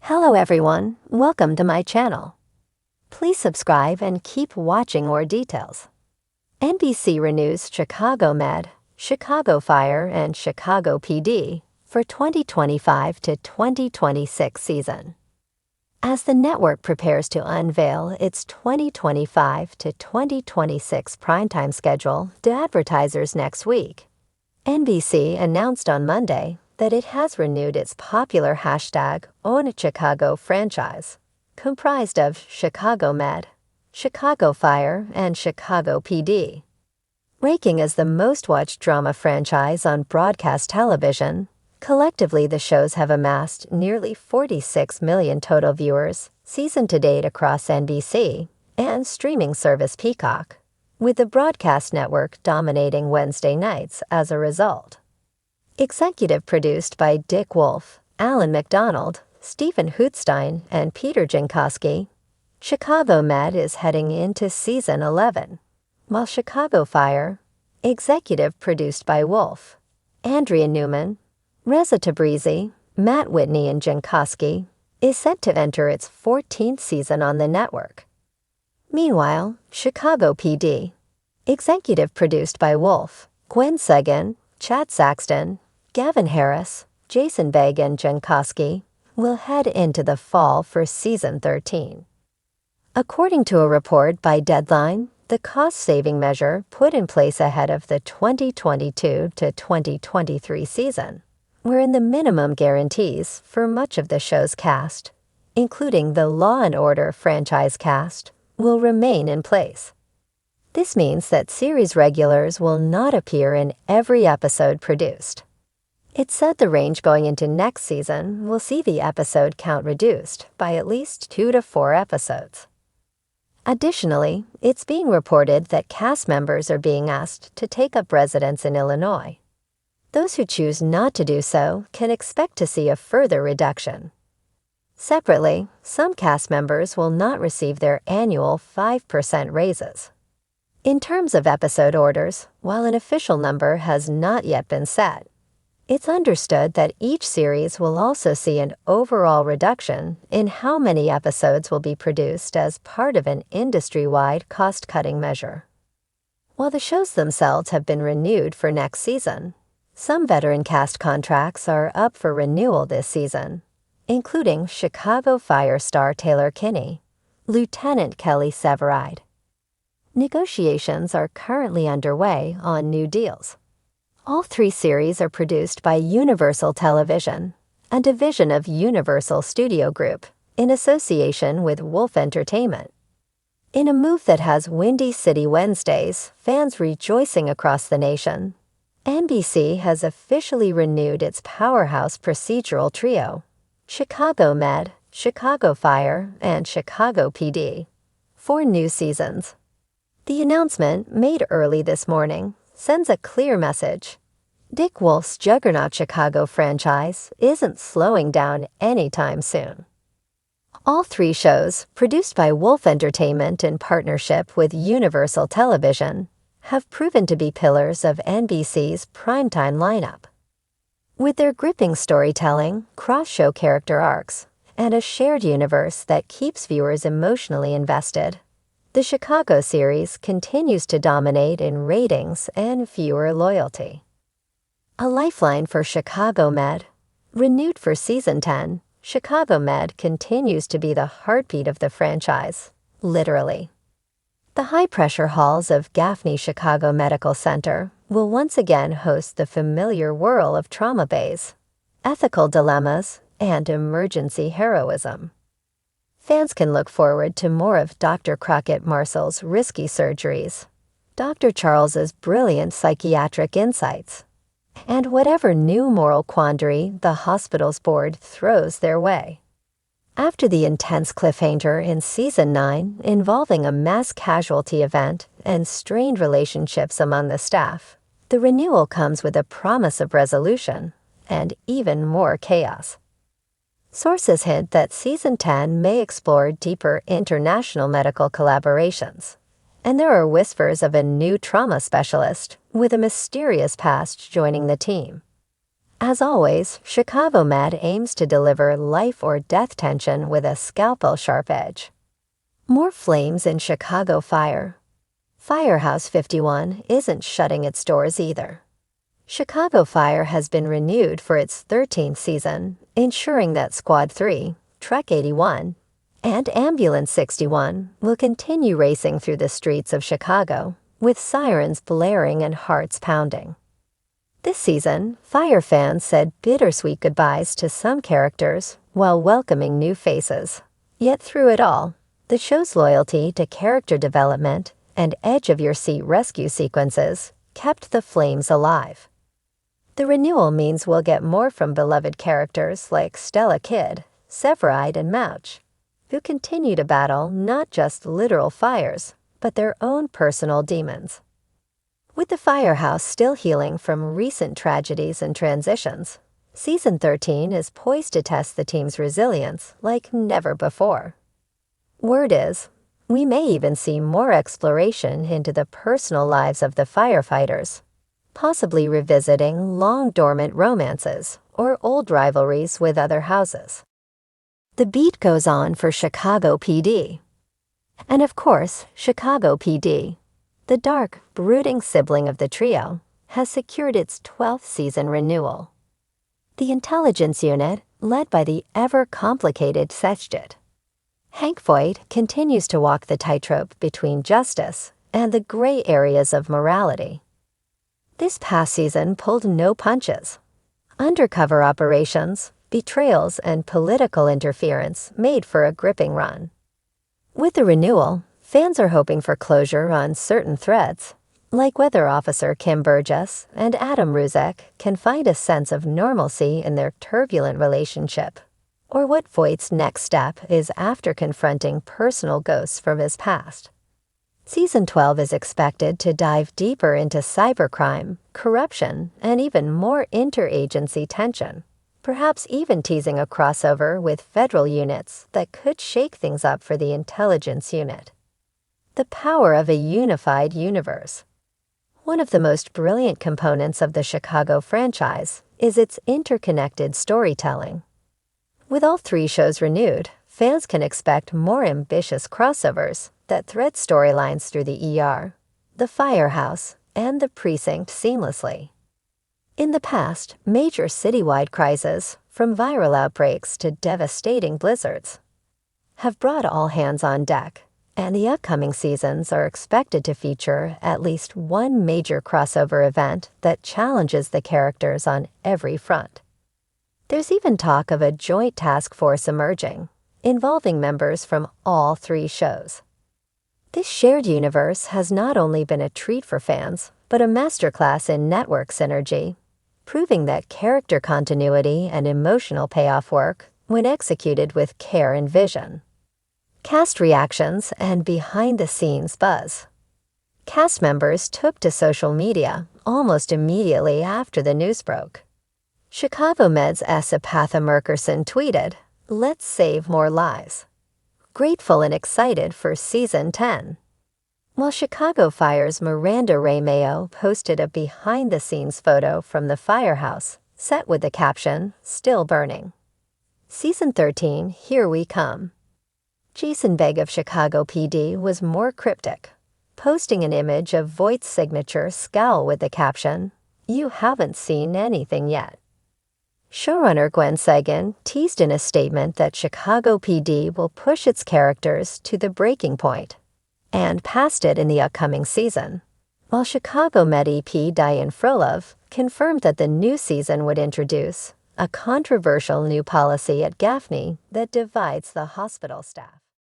Hello everyone, welcome to my channel. Please subscribe and keep watching more details. NBC renews Chicago Med, Chicago Fire, and Chicago PD for 2025 to 2026 season. As the network prepares to unveil its 2025 to 2026 primetime schedule to advertisers next week, NBC announced on Monday that it has renewed its popular hashtag #OwnChicago franchise, comprised of Chicago Med, Chicago Fire, and Chicago PD. Ranking as the most-watched drama franchise on broadcast television, collectively the shows have amassed nearly 46 million total viewers season-to-date across NBC and streaming service Peacock, with the broadcast network dominating Wednesday nights as a result. Executive produced by Dick Wolf, Alan McDonald, Stephen Hootstein, and Peter Jankowski, Chicago Med is heading into season 11, while Chicago Fire, executive produced by Wolf, Andrea Newman, Reza Tabrizi, Matt Whitney, and Jankowski, is set to enter its 14th season on the network. Meanwhile, Chicago PD, executive produced by Wolf, Gwen Segan, Chad Saxton, Gavin Harris, Jason Begg, and Jankowski, will head into the fall for season 13. According to a report by Deadline, the cost-saving measure put in place ahead of the 2022 to 2023 season, wherein the minimum guarantees for much of the show's cast, including the Law & Order franchise cast, will remain in place. This means that series regulars will not appear in every episode produced. It's said the range going into next season will see the episode count reduced by at least 2 to 4 episodes. Additionally, it's being reported that cast members are being asked to take up residence in Illinois. Those who choose not to do so can expect to see a further reduction. Separately, some cast members will not receive their annual 5% raises. In terms of episode orders, while an official number has not yet been set, it's understood that each series will also see an overall reduction in how many episodes will be produced as part of an industry-wide cost-cutting measure. While the shows themselves have been renewed for next season, some veteran cast contracts are up for renewal this season, including Chicago Fire star Taylor Kinney, Lieutenant Kelly Severide. Negotiations are currently underway on new deals. All 3 series are produced by Universal Television, a division of Universal Studio Group, in association with Wolf Entertainment. In a move that has Windy City Wednesdays fans rejoicing across the nation, NBC has officially renewed its powerhouse procedural trio, Chicago Med, Chicago Fire, and Chicago PD, for new seasons. The announcement, made early this morning, sends a clear message. Dick Wolf's juggernaut Chicago franchise isn't slowing down anytime soon. All 3 shows, produced by Wolf Entertainment in partnership with Universal Television, have proven to be pillars of NBC's primetime lineup. With their gripping storytelling, cross-show character arcs, and a shared universe that keeps viewers emotionally invested, the Chicago series continues to dominate in ratings and viewer loyalty. A lifeline for Chicago Med, renewed for season 10, Chicago Med continues to be the heartbeat of the franchise, literally. The high-pressure halls of Gaffney Chicago Medical Center will once again host the familiar whirl of trauma bays, ethical dilemmas, and emergency heroism. Fans can look forward to more of Dr. Crockett Marcel's risky surgeries, Dr. Charles's brilliant psychiatric insights, and whatever new moral quandary the hospital's board throws their way. After the intense cliffhanger in Season 9 involving a mass casualty event and strained relationships among the staff, the renewal comes with a promise of resolution and even more chaos. Sources hint that Season 10 may explore deeper international medical collaborations, and there are whispers of a new trauma specialist with a mysterious past joining the team. As always, Chicago Med aims to deliver life or death tension with a scalpel-sharp edge. More flames in Chicago Fire. Firehouse 51 isn't shutting its doors either. Chicago Fire has been renewed for its 13th season, ensuring that Squad 3, Truck 81, and Ambulance 61 will continue racing through the streets of Chicago, with sirens blaring and hearts pounding. This season, Fire fans said bittersweet goodbyes to some characters while welcoming new faces. Yet through it all, the show's loyalty to character development and edge-of-your-seat rescue sequences kept the flames alive. The renewal means we'll get more from beloved characters like Stella Kidd, Severide, and Mouch, who continue to battle not just literal fires, but their own personal demons. With the firehouse still healing from recent tragedies and transitions, Season 13 is poised to test the team's resilience like never before. Word is, we may even see more exploration into the personal lives of the firefighters, possibly revisiting long-dormant romances or old rivalries with other houses. The beat goes on for Chicago PD. And of course, Chicago PD, the dark, brooding sibling of the trio, has secured its 12th season renewal. The intelligence unit, led by the ever-complicated Sechjit. Hank Voight continues to walk the tightrope between justice and the gray areas of morality. This past season pulled no punches. Undercover operations, betrayals, and political interference made for a gripping run. With the renewal, fans are hoping for closure on certain threads, like whether Officer Kim Burgess and Adam Ruzek can find a sense of normalcy in their turbulent relationship, or what Voight's next step is after confronting personal ghosts from his past. Season 12 is expected to dive deeper into cybercrime, corruption, and even more interagency tension, perhaps even teasing a crossover with federal units that could shake things up for the intelligence unit. The power of a unified universe. One of the most brilliant components of the Chicago franchise is its interconnected storytelling. With all three shows renewed, fans can expect more ambitious crossovers that thread storylines through the ER, the firehouse, and the precinct seamlessly. In the past, major citywide crises, from viral outbreaks to devastating blizzards, have brought all hands on deck, and the upcoming seasons are expected to feature at least one major crossover event that challenges the characters on every front. There's even talk of a joint task force emerging, involving members from all three shows. This shared universe has not only been a treat for fans, but a masterclass in network synergy, proving that character continuity and emotional payoff work when executed with care and vision. Cast reactions and behind-the-scenes buzz. Cast members took to social media almost immediately after the news broke. Chicago Med's Esapatha Merkerson tweeted, "Let's save more lives." Grateful and excited for Season 10. While Chicago Fire's Miranda Ray Mayo posted a behind-the-scenes photo from the firehouse, set with the caption, "Still burning." Season 13, here we come. Jason Begg of Chicago PD was more cryptic, posting an image of Voight's signature scowl with the caption, "You haven't seen anything yet." Showrunner Gwen Sagan teased in a statement that Chicago PD will push its characters to the breaking point, and past it in the upcoming season, while Chicago Med EP Diane Frolov confirmed that the new season would introduce a controversial new policy at Gaffney that divides the hospital staff.